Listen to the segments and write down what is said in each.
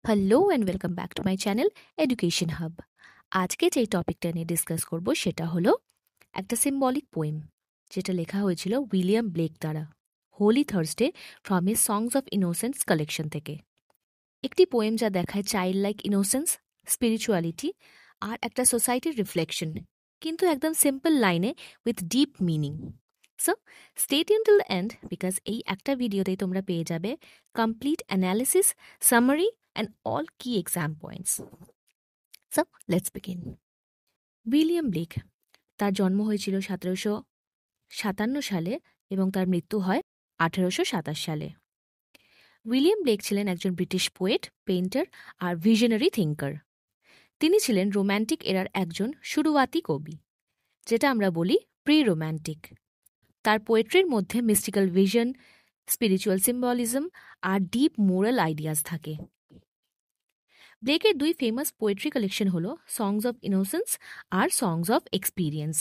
Hello and welcome back to my channel education hub. আজকে যেই টপিকটা নিয়ে ডিসকাস করব সেটা হলো একটা সিম্বলিক পোয়েম যেটা লেখা হয়েছিল উইলিয়াম ব্লেক দ্বারা, Holy Thursday from his Songs of Innocence collection থেকে। একটি পোয়েম যা দেখায় চাইল্ড লাইক ইনোসেন্স, স্পিরিচুয়ালিটি আর একটা সোসাইটির রিফ্লেকশন, কিন্তু একদম সিম্পল লাইনে with deep meaning. So stay tune till the end because এই একটা ভিডিওতেই তোমরা পেয়ে যাবে complete analysis, summary and all key exam points. So, let's begin. William Blake, তার জন্ম হয়েছিল 1757 সালে এবং তার মৃত্যু হয় 1827 সালে। উইলিয়াম ব্লেক ছিলেন একজন ব্রিটিশ পোয়েট, পেইন্টার আর ভিশনারি থিঙ্কার। তিনি ছিলেন রোম্যান্টিক এরার একজন শুরুয়াতি কবি, যেটা আমরা বলি প্রি রোম্যান্টিক। তার পোয়েট্রির মধ্যে মিস্টিক্যাল ভিশন, স্পিরিচুয়াল সিম্বলিজম আর ডিপ মোরাল আইডিয়াস থাকে। ব্লেকের দুই ফেমাস পোয়েট্রি কালেকশন হলো সংস অফ ইনোসেন্স আর songs of experience.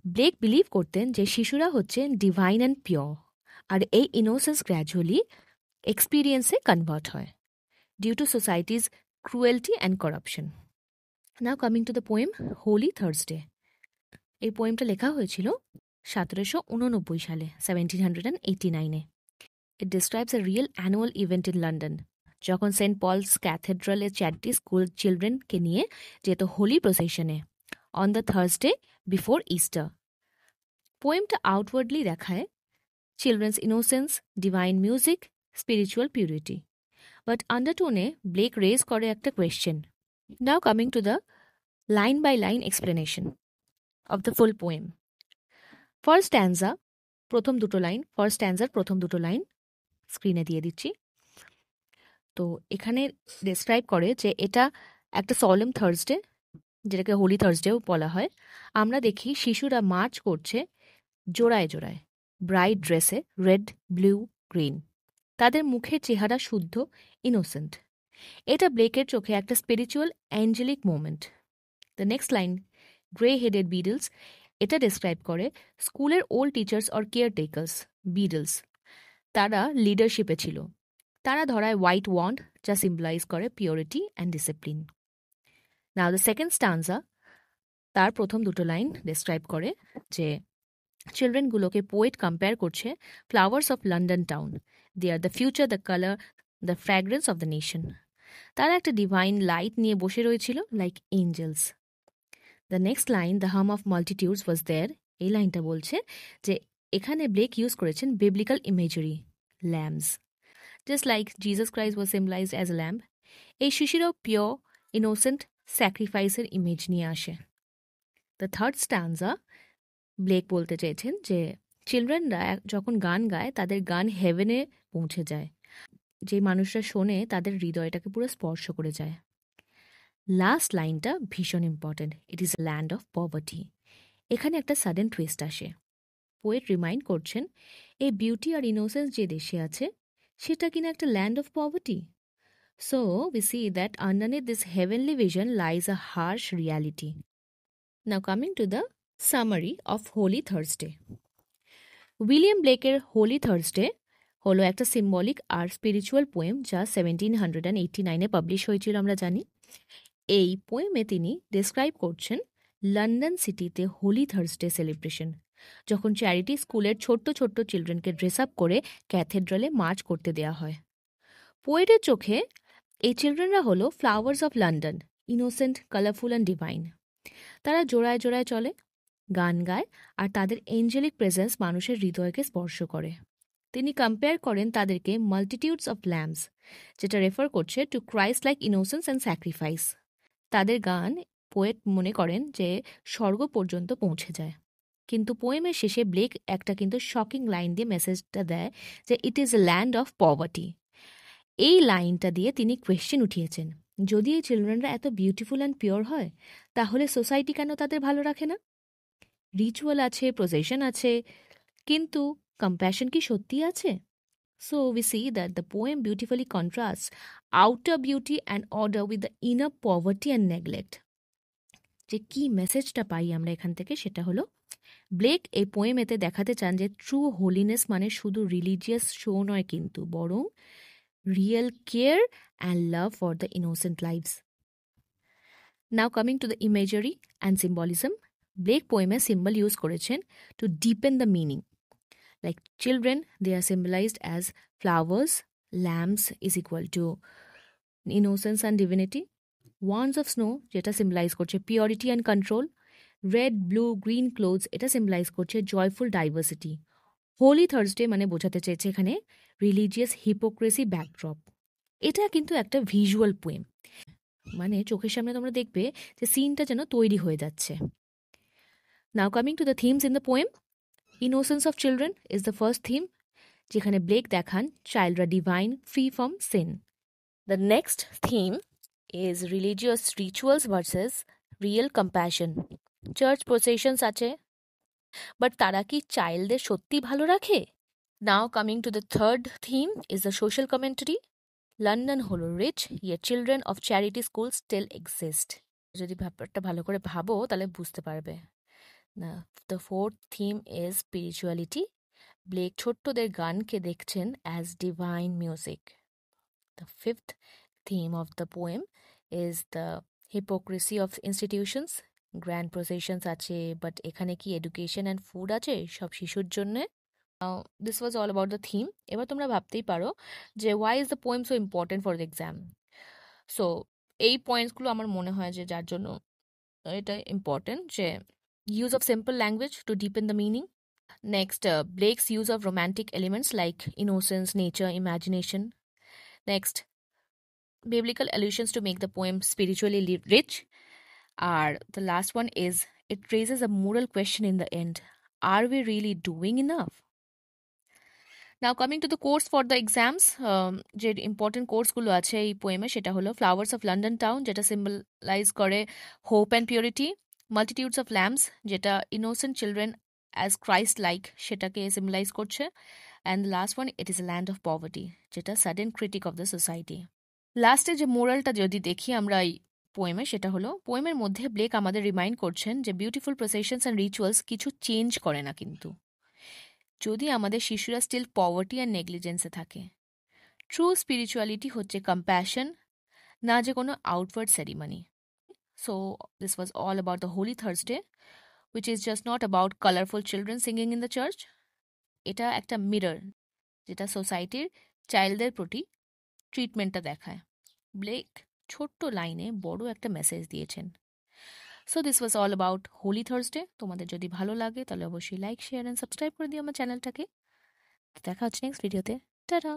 Blake believe করতেন যে শিশুরা হচ্ছে ডিভাইন অ্যান্ড পিওর, আর এই ইনোসেন্স গ্র্যাজুয়ালি এক্সপিরিয়েন্সে কনভার্ট হয় due to society's cruelty and corruption. Now coming to the poem Holy Thursday. এই পোয়েমটা লেখা হয়েছিল 1789 সালে, 1789-এ। It describes a real annual event in London, যখন সেন্ট পলস ক্যাথেড্রালে চ্যারিটি স্কুল চিলড্রেনকে নিয়ে যেত হোলি প্রসেশনে on the Thursday before Easter. পোয়েমটা আউটওয়ার্ডলি দেখায় children's innocence, divine music, spiritual purity, but আন্ডারটোনে ব্লেক রেজ করে একটা question. Now coming to the line by line explanation of the full poem. First stanza, প্রথম দুটো line, first স্ট্যান্জার প্রথম দুটো line স্ক্রিনে দিয়ে দিচ্ছি। তো এখানে ডেসক্রাইব করে যে এটা একটা সলেম থার্সডে, যেটাকে হোলি থার্সডেও বলা হয়। আমরা দেখি শিশুরা মার্চ করছে জোড়ায় জোড়ায়, ব্রাইট ড্রেসে, রেড, ব্লু, গ্রিন। তাদের মুখের চেহারা শুদ্ধ, ইনোসেন্ট। এটা ব্লেকের চোখে একটা spiritual angelic moment. The next line, grey headed beadles, এটা ডেসক্রাইব করে স্কুলের old teachers or caretakers, beadles. তারা লিডারশিপে ছিল। তারা ধরায় হোয়াইট ওয়ান্ড, যা সিম্বলাইজ করে purity and discipline. Now the second stanza, তার প্রথম দুটো লাইন ডেসক্রাইব করে যে চিলড্রেনগুলোকে পোয়েট কম্পেয়ার করছে flowers of London town. They are the future, the colour, the fragrance of the nation. তারা একটা ডিভাইন লাইট নিয়ে বসে রয়েছিল like angels. The next line, the hum of multitudes was there. এই লাইনটা বলছে যে এখানে ব্লেক ইউজ করেছেন biblical imagery, lambs, just like Jesus Christ was symbolized as a lamb. এই শিশুরাও পিওর, ইনোসেন্ট, স্যাক্রিফাইসের ইমেজ নিয়ে আসে। দ্য থার্ড স্ট্যান্জা, ব্লেক বলতে চেয়েছেন যে চিলড্রেনরা যখন গান গায় তাদের গান হেভেনে পৌঁছে যায়, যে মানুষরা শোনে তাদের হৃদয়টাকে পুরো স্পর্শ করে যায়। লাস্ট লাইনটা ভীষণ important, it is a land of poverty. এখানে একটা সাডেন টুইস্ট আসে। পোয়েট রিমাইন্ড করছেন এই বিউটি আর ইনোসেন্স যে দেশে আছে সেটা কিনা একটা land of poverty. So, we see that underneath this heavenly vision lies a harsh reality. Now coming to the summary of Holy Thursday. William ব্লেকের হোলি থার্সডে হলো একটা সিম্বলিক আর স্পিরিচুয়াল পোয়েম যা 1789-এ পাবলিশ হয়েছিল, আমরা জানি। এই পোয়েমে তিনি ডেসক্রাইব করছেন লন্ডন সিটিতে হোলি থার্সডে সেলিব্রেশন, যখন চ্যারিটি স্কুলের ছোট্ট ছোট্ট চিলড্রেনকে ড্রেস আপ করে ক্যাথেড্রালে মার্চ করতে দেয়া হয়। পোয়েটের চোখে এই চিলড্রেনরা হলো flowers of London, innocent, colourful and divine. তারা জোড়ায় জোড়ায় চলে, গান গায়, আর তাদের এঞ্জেলিক প্রেজেন্স মানুষের হৃদয়কে স্পর্শ করে। তিনি কম্পেয়ার করেন তাদেরকে মাল্টিটিউডস অফ ল্যাম্বস, যেটা রেফার করছে to Christ like innocence and sacrifice. তাদের গান পোয়েট মনে করেন যে স্বর্গ পর্যন্ত পৌঁছে যায়। কিন্তু পোয়েমের শেষে ব্লেক একটা কিন্তু শকিং লাইন দিয়ে মেসেজটা দেয় যে ইট is a land of poverty. এই লাইনটা দিয়ে তিনি কোয়েশ্চেন উঠিয়েছেন, যদি এই চিলড্রেনরা এত বিউটিফুল অ্যান্ড পিওর হয় তাহলে সোসাইটি কেন তাদের ভালো রাখে না? রিচুয়াল আছে, প্রসেশন আছে, কিন্তু কম্প্যাশন কি সত্যি আছে? So we see that the poem beautifully contrast outer beauty and order with the inner poverty and neglect. যে কি মেসেজটা পাই আমরা এখান থেকে সেটা হলো, ব্লেক এই পোয়েমেতে দেখাতে চান যে ট্রু হোলিনেস মানে শুধু রিলিজিয়াস শো নয়, কিন্তু বরং real care and love for the innocent lives. Now coming to the imagery and symbolism, Blake poem symbol use করেছেন to deepen the meaning. Like children, they are symbolized as flowers, lambs is equal to innocence and divinity. Wands of snow, যেটা symbolize করছে purity and control. Red, blue, green clothes, এটা symbolize করছে joyful diversity. Holi Thursday মানে বোঝাতে চেয়েছে এখানে religious hypocrisy backdrop. এটা কিন্তু একটা ভিজুয়াল পোয়েম, মানে চোখের সামনে তোমরা দেখবে যে সিনটা যেন তৈরি হয়ে যাচ্ছে। Now coming to the themes in the poem, innocence of children is the first theme, যেখানে ব্লেক দেখান চাইল্ডরা divine, free from sin. The next theme is religious rituals versus real compassion. Church processions আছে, but তারা কি চাইল্ডদের সত্যি ভালো রাখে? Now coming to the third theme is the social commentary. London হলো রিচ, ইয়ে children of charity school still exist. যদি ব্যাপারটা ভালো করে ভাবো তাহলে বুঝতে পারবে। না, the fourth theme is spirituality. Blake ছোট্টদের গানকে দেখছেন as divine music. The fifth theme of the poem is the hypocrisy of institutions. Grand processions আছে, বাট এখানে কি এডুকেশন অ্যান্ড ফুড আছে সব শিশুর জন্যে? This was all about the theme. এবার তোমরা ভাবতেই পারো যে why is the poem so important for the exam. So এই পয়েন্টসগুলো আমার মনে হয় যে যার জন্য এটা ইম্পর্টেন্ট, যে use of simple language to deepen the meaning. Next, Blake's use of romantic elements like innocence, nature, imagination. Next, biblical allusions to make the poem spiritually rich. The last one is it raises a moral question in the end. Are we really doing enough? Now coming to the course for the exams, যে important কোর্সগুলো আছে এই পোয়েমে সেটা হলো flowers of London town, যেটা symbolise করে hope and purity. Multitudes of lambs, যেটা innocent children as Christ like সেটাকে সিম্বলাইজ করছে। And last one, it is a land of poverty, যেটা sudden critique of the society. লাস্টে যে মোরালটা যদি দেখি আমরা এই পোয়েমে, সেটা হলো পোয়েমের মধ্যে ব্লেক আমাদের রিমাইন্ড করছেন যে বিউটিফুল প্রসেশনস অ্যান্ড রিচুয়ালস কিছু চেঞ্জ করে না কিন্তু, যদি আমাদের শিশুরা স্টিল পভার্টি অ্যান্ড নেগলিজেন্সে থাকে। ট্রু স্পিরিচুয়ালিটি হচ্ছে কম্প্যাশন, না যে কোনো outward ceremony. So this was all about the Holi Thursday, which is just not about colourful children singing in the church. এটা একটা মিরর, যেটা সোসাইটির চাইল্ডদের প্রতি ট্রিটমেন্টটা দেখায়। ব্লেক ছোট্ট লাইনে বড় একটা মেসেজ দিয়েছেন। So this was all about Holy Thursday. তোমাদের যদি ভালো লাগে তাহলে অবশ্যই লাইক, শেয়ার অ্যান্ড সাবস্ক্রাইব করে দিও আমার চ্যানেলটাকে। দেখা হচ্ছে নেক্সট ভিডিওতে। টাটা।